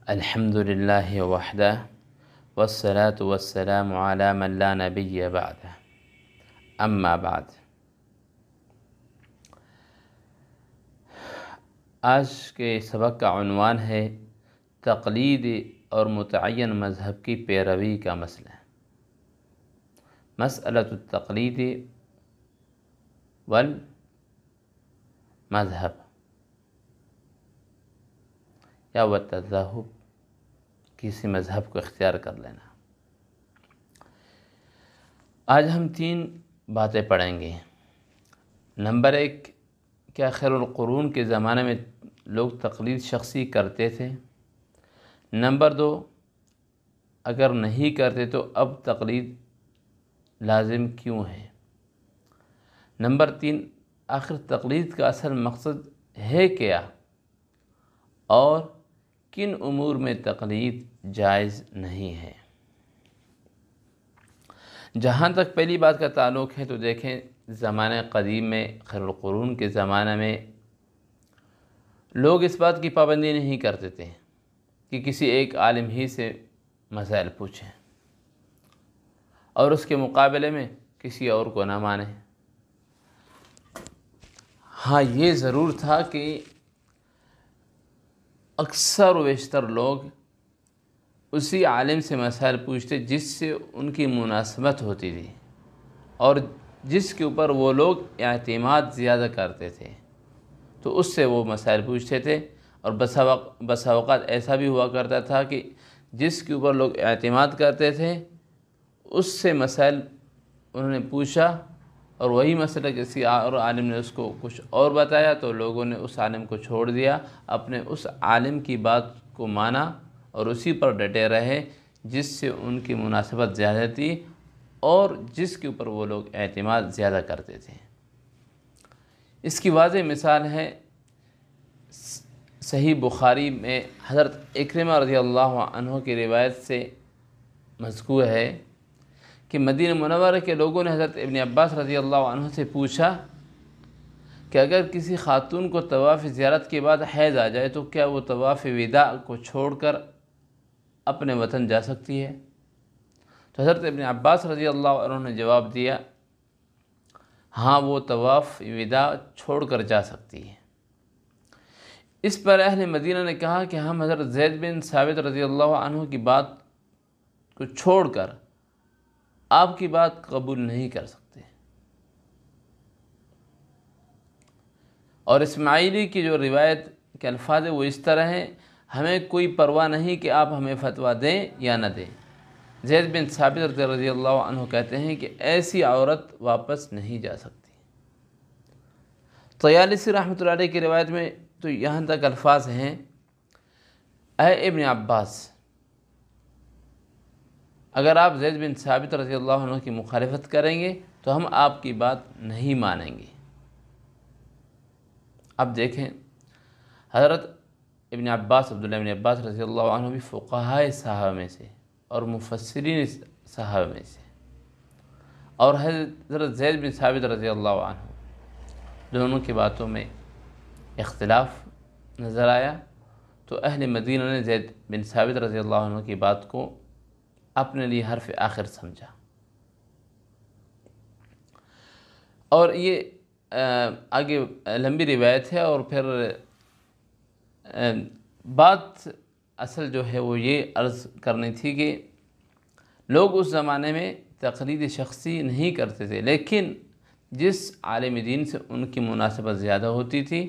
الحمد للہ وحدہ والصلاة والسلام علی من لا نبی بعدہ اما بعد۔ آج کے سبق کا عنوان ہے تقلید اور متعین مذہب کی پیروی کا مسئلہ۔ مسئلۃ التقلید والمذہب یا والتذہب، کسی مذہب کو اختیار کر لینا۔ آج ہم 3 باتیں پڑھیں گے۔ نمبر 1، کیا خیر القرون کے زمانے میں لوگ تقلید شخصی کرتے تھے؟ نمبر 2، اگر نہیں کرتے تو اب تقلید لازم کیوں ہے؟ نمبر 3، آخر تقلید کا اصل مقصد ہے کیا، اور کن امور میں تقلید جائز نہیں ہے؟ جہاں تک پہلی بات کا تعلق ہے تو دیکھیں، زمانہ قدیم میں، خیر القرون کے زمانہ میں لوگ اس بات کی پابندی نہیں کرتے تھے کہ کسی ایک عالم ہی سے مسائل پوچھیں اور اس کے مقابلے میں کسی اور کو نہ مانیں۔ ہاں، یہ ضرور تھا کہ اکثر و بیشتر لوگ اسی عالم سے مسائل پوچھتے جس سے ان کی مناسبت ہوتی تھی اور جس کے اوپر وہ لوگ اعتماد زیادہ کرتے تھے، تو اس سے وہ مسائل پوچھتے تھے۔ اور بسا اوقات ایسا بھی ہوا کرتا تھا کہ جس کے اوپر لوگ اعتماد کرتے تھے اس سے مسائل انہوں نے پوچھا، اور وہی مسئلہ کسی اور عالم نے اس کو کچھ اور بتایا تو لوگوں نے اس عالم کو چھوڑ دیا، اپنے اس عالم کی بات کو مانا اور اسی پر ڈٹے رہے جس سے ان کی مناسبت زیادہ تھی اور جس کے اوپر وہ لوگ اعتماد زیادہ کرتے تھے۔ اس کی واضح مثال ہے، صحیح بخاری میں حضرت اکرمہ رضی اللہ عنہ کی روایت سے مذکور ہے کہ مدینہ منورہ کے لوگوں نے حضرت ابن عباس رضی اللہ عنہ سے پوچھا کہ اگر کسی خاتون کو طواف زیارت کے بعد حیض آ جائے تو کیا وہ طواف وداع کو چھوڑ کر اپنے وطن جا سکتی ہے؟ تو حضرت ابن عباس رضی اللہ عنہ نے جواب دیا، ہاں، وہ طواف وداع چھوڑ کر جا سکتی ہے۔ اس پر اہل مدینہ نے کہا کہ ہم حضرت زید بن ثابت رضی اللہ عنہ کی بات کو چھوڑ کر آپ کی بات قبول نہیں کر سکتے۔ اور اسماعیلی کی جو روایت کے الفاظ ہیں وہ اس طرح ہیں، ہمیں کوئی پرواہ نہیں کہ آپ ہمیں فتویٰ دیں یا نہ دیں۔ زید بن ثابت رضی اللہ عنہ کہتے ہیں کہ ایسی عورت واپس نہیں جا سکتی۔ طیالسی رحمۃ اللہ علیہ کی روایت میں تو یہاں تک الفاظ ہیں، اے ابن عباس، اگر آپ زید بن ثابت رضی اللہ عنہ کی مخالفت کریں گے تو ہم آپ کی بات نہیں مانیں گے۔ اب دیکھیں، حضرت ابن عباس، عبداللہ ابن عباس رضی اللہ عنہ بھی فقہائے صحابہ میں سے اور مفسرین صحابہ میں سے، اور حضرت زید بن ثابت رضی اللہ عنہ دونوں کی باتوں میں اختلاف نظر آیا، تو اہل مدینہ نے زید بن ثابت رضی اللہ عنہ کی بات کو اپنے لیے حرف آخر سمجھا۔ اور یہ آگے لمبی روایت ہے، اور پھر بات اصل جو ہے وہ یہ عرض کرنی تھی کہ لوگ اس زمانے میں تقلید شخصی نہیں کرتے تھے، لیکن جس عالم دین سے ان کی مناسبت زیادہ ہوتی تھی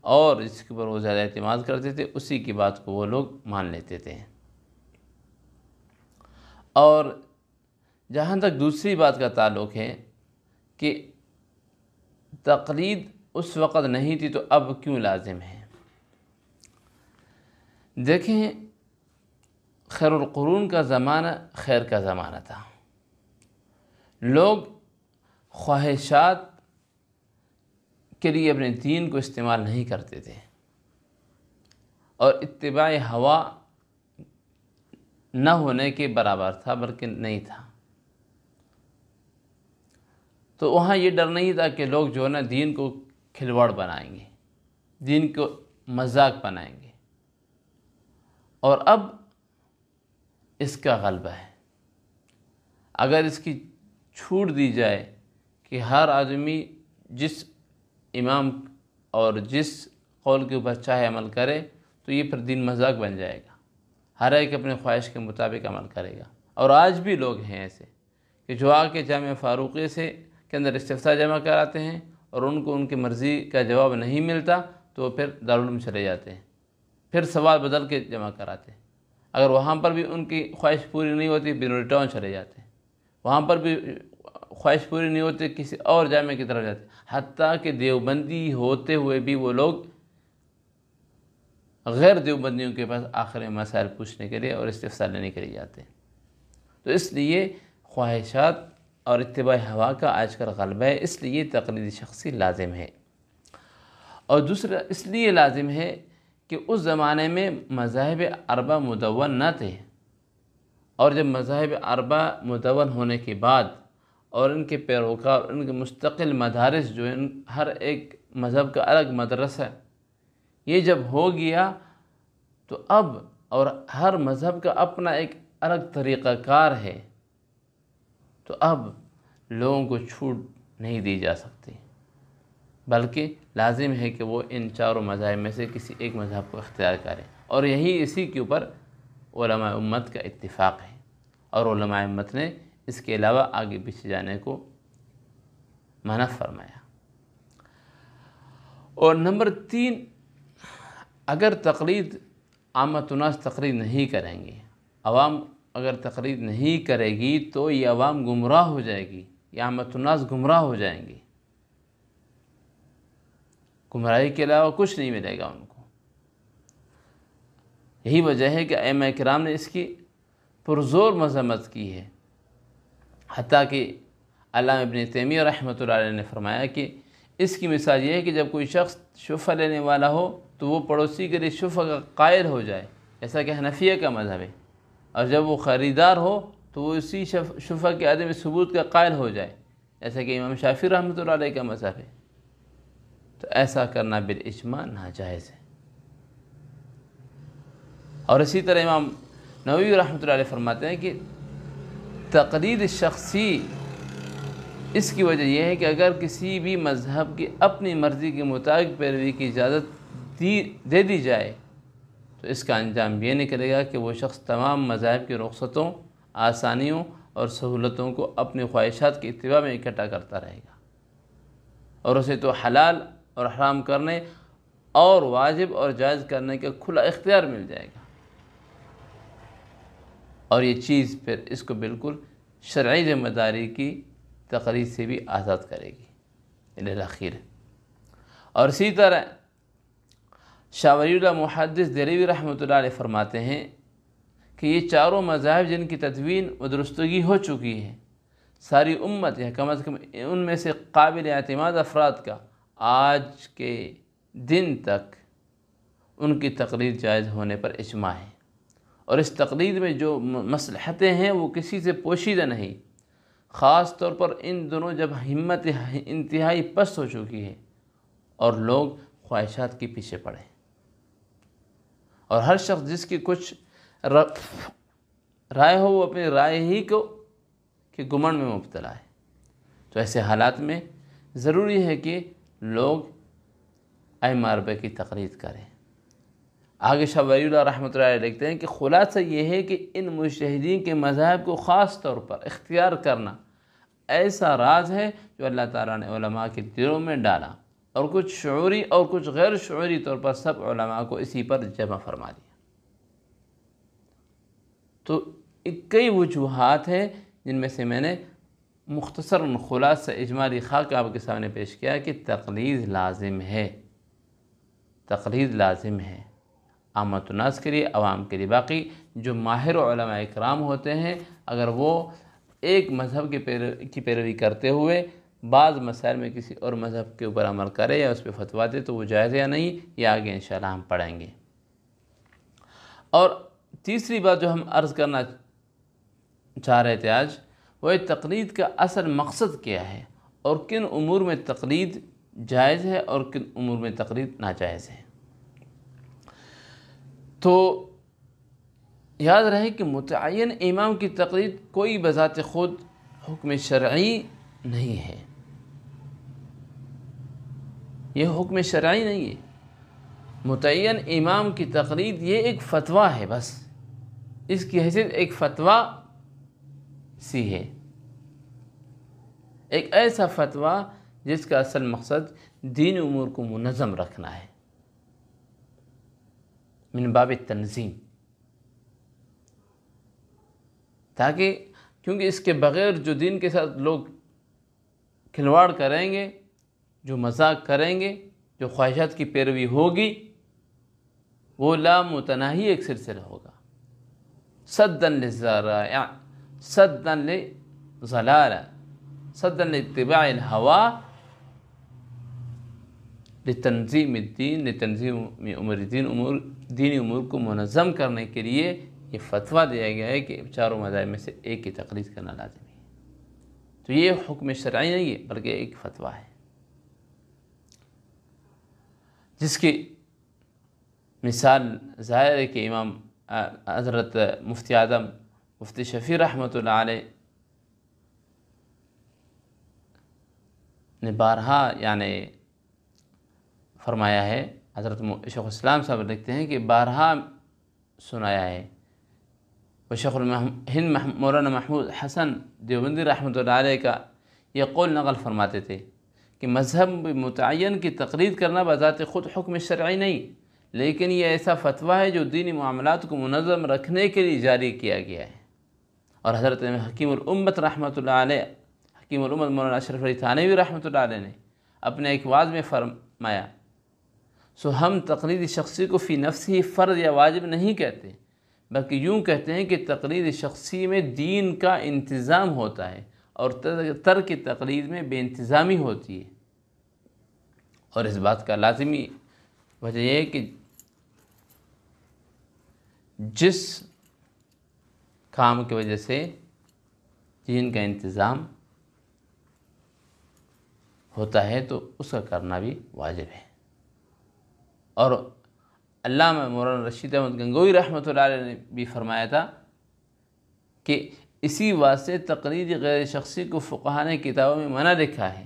اور جس کے اوپر وہ زیادہ اعتماد کرتے تھے اسی کی بات کو وہ لوگ مان لیتے تھے۔ اور جہاں تک دوسری بات کا تعلق ہے کہ تقلید اس وقت نہیں تھی تو اب کیوں لازم ہے، دیکھیں، خیر القرون کا زمانہ خیر کا زمانہ تھا۔ لوگ خواہشات کے لیے اپنے دین کو استعمال نہیں کرتے تھے اور اتباع ہوا نہ ہونے کے برابر تھا، بلکہ نہیں تھا۔ تو وہاں یہ ڈر نہیں تھا کہ لوگ جو ہے نا دین کو کھلواڑ بنائیں گے، دین کو مذاق بنائیں گے، اور اب اس کا غلبہ ہے۔ اگر اس کی چھوٹ دی جائے کہ ہر آدمی جس امام اور جس قول کے اوپر چاہے عمل کرے تو یہ پھر دین مذاق بن جائے گا، ہر ایک اپنے خواہش کے مطابق عمل کرے گا۔ اور آج بھی لوگ ہیں ایسے کہ جو آ کے جامعہ فاروقیہ کے اندر استفتاء جمع کراتے ہیں اور ان کو ان کی مرضی کا جواب نہیں ملتا تو وہ پھر دارالعلوم چلے جاتے ہیں، پھر سوال بدل کے جمع کراتے ہیں۔ اگر وہاں پر بھی ان کی خواہش پوری نہیں ہوتی بنوری ٹاؤن چلے جاتے ہیں، وہاں پر بھی خواہش پوری نہیں ہوتی کسی اور جامعہ کی طرف جاتے ہیں، حتیٰ کہ دیوبندی ہوتے ہوئے بھی وہ لوگ غیر دیوبندیوں کے پاس آخر مسائل پوچھنے کے لیے اور استفسار لینے کے لیے جاتے ہیں۔ تو اس لیے خواہشات اور اتباع ہوا کا آج کل غلبہ ہے، اس لیے تقلید شخصی لازم ہے۔ اور دوسرا اس لیے لازم ہے کہ اس زمانے میں مذاہب اربع مدون نہ تھے، اور جب مذاہب اربع مدون ہونے کے بعد اور ان کے پیروکار، ان کے مستقل مدارس جو ہیں، ہر ایک مذہب کا الگ مدرسہ، یہ جب ہو گیا تو اب اور ہر مذہب کا اپنا ایک الگ طریقہ کار ہے، تو اب لوگوں کو چھوٹ نہیں دی جا سکتی، بلکہ لازم ہے کہ وہ ان چاروں مذاہب میں سے کسی ایک مذہب کو اختیار کریں، اور اسی کے اوپر علماء امت کا اتفاق ہے، اور علماء امت نے اس کے علاوہ آگے پیچھے جانے کو منع فرمایا۔ اور نمبر 3، اگر تقلید عامۃ الناس تقلید نہیں کریں گے، عوام اگر تقلید نہیں کرے گی تو یہ عوام گمراہ ہو جائے گی، یہ عامۃ الناس گمراہ ہو جائیں گے، گمراہی کے علاوہ کچھ نہیں ملے گا ان کو۔ یہی وجہ ہے کہ ائمہ کرام نے اس کی پرزور مذمت کی ہے، حتیٰ کہ علامہ ابن تیمیہ رحمۃ اللہ علیہ نے فرمایا کہ اس کی مثال یہ ہے کہ جب کوئی شخص شفع لینے والا ہو تو وہ پڑوسی کے لیے شفع کا قائل ہو جائے، جیسا کہ حنفیہ کا مذہب ہے، اور جب وہ خریدار ہو تو وہ اسی شفع کے عدم ثبوت کا قائل ہو جائے، جیسا کہ امام شافعی رحمۃ اللہ علیہ کا مذہب ہے۔ تو ایسا کرنا بالاجماع ناجائز ہے۔ اور اسی طرح امام نووی رحمۃ اللہ علیہ فرماتے ہیں کہ تقلید شخصی اس کی وجہ یہ ہے کہ اگر کسی بھی مذہب کی اپنی مرضی کے مطابق پیروی کی اجازت دے دی جائے تو اس کا انجام یہ نکلے گا کہ وہ شخص تمام مذاہب کی رخصتوں، آسانیوں اور سہولتوں کو اپنی خواہشات کی اتباع میں اکٹھا کرتا رہے گا، اور اسے تو حلال اور حرام کرنے اور واجب اور جائز کرنے کا کھلا اختیار مل جائے گا، اور یہ چیز پھر اس کو بالکل شرعی ذمہ داری کی تقلید سے بھی آزاد کرے گی الاخیر۔ اور اسی طرح شاہ ولی اللہ محدث دہلوی رحمۃ اللہ علیہ فرماتے ہیں کہ یہ چاروں مذاہب جن کی تدوین و درستگی ہو چکی ہے، ساری امت یا کم از کم ان میں سے قابل اعتماد افراد کا آج کے دن تک ان کی تقلید جائز ہونے پر اجماع ہے، اور اس تقلید میں جو مصلحتیں ہیں وہ کسی سے پوشیدہ نہیں، خاص طور پر ان دنوں جب ہمت انتہائی پست ہو چکی ہے اور لوگ خواہشات کے پیچھے پڑے، اور ہر شخص جس کی کچھ رائے ہو وہ اپنی رائے ہی کے گمنڈ میں مبتلا ہے۔ تو ایسے حالات میں ضروری ہے کہ لوگ ائمہ اربعہ کی تقلید کریں۔ آگے شاہ ولی اللہ رحمۃ اللہ علیہ لکھتے ہیں کہ خلاصہ یہ ہے کہ ان مجتہدین کے مذاہب کو خاص طور پر اختیار کرنا ایسا راز ہے جو اللہ تعالیٰ نے علماء کے دلوں میں ڈالا، اور کچھ شعوری اور کچھ غیر شعوری طور پر سب علماء کو اسی پر جمع فرما دیا۔ تو کئی وجوہات ہیں جن میں سے میں نے مختصر خلاصہ اجمالی خاکہ آپ کے سامنے پیش کیا کہ تقلید لازم ہے، تقلید لازم ہے عامۃ الناس کے لیے، عوام کے لیے۔ باقی جو ماہر علماء اکرام ہوتے ہیں اگر وہ ایک مذہب کی پیروی کرتے ہوئے بعض مسائل میں کسی اور مذہب کے اوپر عمل کرے یا اس پہ فتویٰ دے تو وہ جائز یا نہیں، یہ آگے انشاءاللہ ہم پڑھیں گے۔ اور تیسری بات جو ہم عرض کرنا چاہ رہے تھے آج، وہ تقلید کا اصل مقصد کیا ہے، اور کن امور میں تقلید جائز ہے اور کن امور میں تقلید ناجائز ہے۔ تو یاد رہے کہ متعین امام کی تقلید کوئی بذات خود حکم شرعی نہیں ہے، یہ حکم شرعی نہیں ہے۔ متعین امام کی تقلید یہ ایک فتویٰ ہے، بس اس کی حیثیت ایک فتویٰ سی ہے، ایک ایسا فتویٰ جس کا اصل مقصد دین امور کو منظم رکھنا ہے، من باب تنظیم، تاکہ کیونکہ اس کے بغیر جو دین کے ساتھ لوگ کھلواڑ کریں گے، جو مذاق کریں گے، جو خواہشات کی پیروی ہوگی، وہ لا متناہی ایک سلسلہ ہوگا، صدًا للذرائع، صدًا للضلالہ، صدًا لاتباع الہوا، لتنظیم الدین، لتنظیم امور الدین، دینی امور کو منظم کرنے کے لیے یہ فتویٰ دیا گیا ہے کہ چاروں مذاہب میں سے ایک کی تقلید کرنا لازمی ہے۔ تو یہ حکم شرعی نہیں ہے بلکہ ایک فتویٰ ہے، جس کی مثال ظاہر ہے کہ امام حضرت مفتی اعظم مفتی شفیع رحمۃ اللہ علیہ نے بارہا فرمایا ہے، حضرت شیخ الاسلام صاحب لکھتے ہیں کہ بارہا سنایا ہے، وہ شیخ ہند مولانا محمود حسن دیوبندی رحمۃ اللہ علیہ کا یہ قول نقل فرماتے تھے کہ مذہب متعین کی تقلید کرنا بذات خود حکم شرعی نہیں، لیکن یہ ایسا فتویٰ ہے جو دینی معاملات کو منظم رکھنے کے لیے جاری کیا گیا ہے۔ اور حضرت حکیم الامت رحمۃ اللہ علیہ، حکیم الامت مولانا اشرف علی تھانوی رحمۃ اللہ علیہ نے اپنے ایک وعظ میں فرمایا، سو ہم تقلید شخصی کو فی نفسی فرض یا واجب نہیں کہتے، بلکہ یوں کہتے ہیں کہ تقلید شخصی میں دین کا انتظام ہوتا ہے اور ترک تقلید میں بے انتظامی ہوتی ہے۔ اور اس بات کا لازمی وجہ یہ ہے کہ جس کام کی وجہ سے دین کا انتظام ہوتا ہے تو اس کا کرنا بھی واجب ہے۔ اور علامہ مولانا رشید احمد گنگوئی رحمۃ اللہ علیہ نے بھی فرمایا تھا کہ اسی واسطے تقلید غیر شخصی کو فقہا نے کتابوں میں منع لکھا ہے،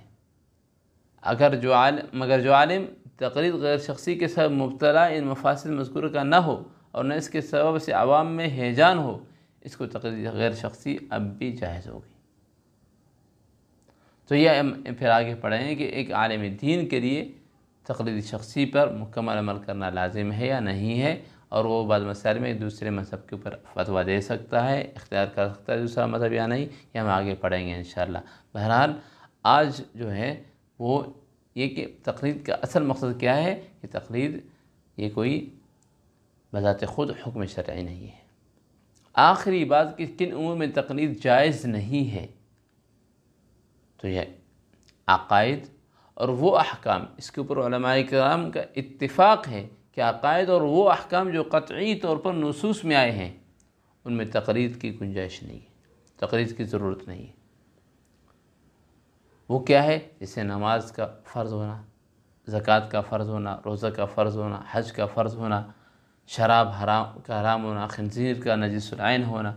مگر جو عالم تقلید غیر شخصی کے سبب مبتلا ان مفاسد مذکورہ کا نہ ہو اور نہ اس کے سبب سے عوام میں ہیجان ہو، اس کو تقلید غیر شخصی اب بھی جائز ہوگی۔ تو یہ پھر آگے پڑھیں کہ ایک عالم دین کے لیے تقلید شخصی پر مکمل عمل کرنا لازم ہے یا نہیں ہے، اور وہ بعض مسائل میں دوسرے مذہب کے اوپر فتویٰ دے سکتا ہے، اختیار کر سکتا ہے دوسرا مذہب یا نہیں، یہ ہم آگے پڑھیں گے انشاءاللہ۔ بہرحال آج جو ہے وہ یہ کہ تقلید کا اصل مقصد کیا ہے کہ تقلید یہ کوئی بذات خود حکم شرعی نہیں ہے۔ آخری بات کہ کن امور میں تقلید جائز نہیں ہے، تو یہ عقائد اور وہ احکام، اس کے اوپر علماء کرام کا اتفاق ہے کہ عقائد اور وہ احکام جو قطعی طور پر نصوص میں آئے ہیں ان میں تقلید کی گنجائش نہیں ہے، تقلید کی ضرورت نہیں ہے۔ وہ کیا ہے؟ جیسے نماز کا فرض ہونا، زکوٰۃ کا فرض ہونا، روزہ کا فرض ہونا، حج کا فرض ہونا، شراب کا حرام ہونا، خنزیر کا نجس العین ہونا،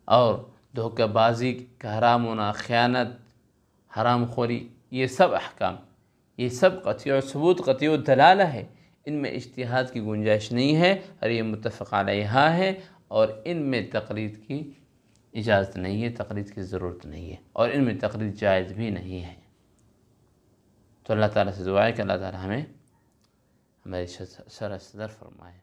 اور دھوکہ بازی کا حرام ہونا، خیانت، حرام خوری، یہ سب احکام، یہ سب قطعی ثبوت، قطعی دلالہ ہے، ان میں اجتہاد کی گنجائش نہیں ہے اور یہ متفق علیہ ہے، اور ان میں تقلید کی اجازت نہیں ہے، تقلید کی ضرورت نہیں ہے، اور ان میں تقلید جائز بھی نہیں ہے۔ تو اللہ تعالیٰ سے دعا ہے کہ اللہ تعالیٰ ہمیں ہماری شرح صدر فرمائے۔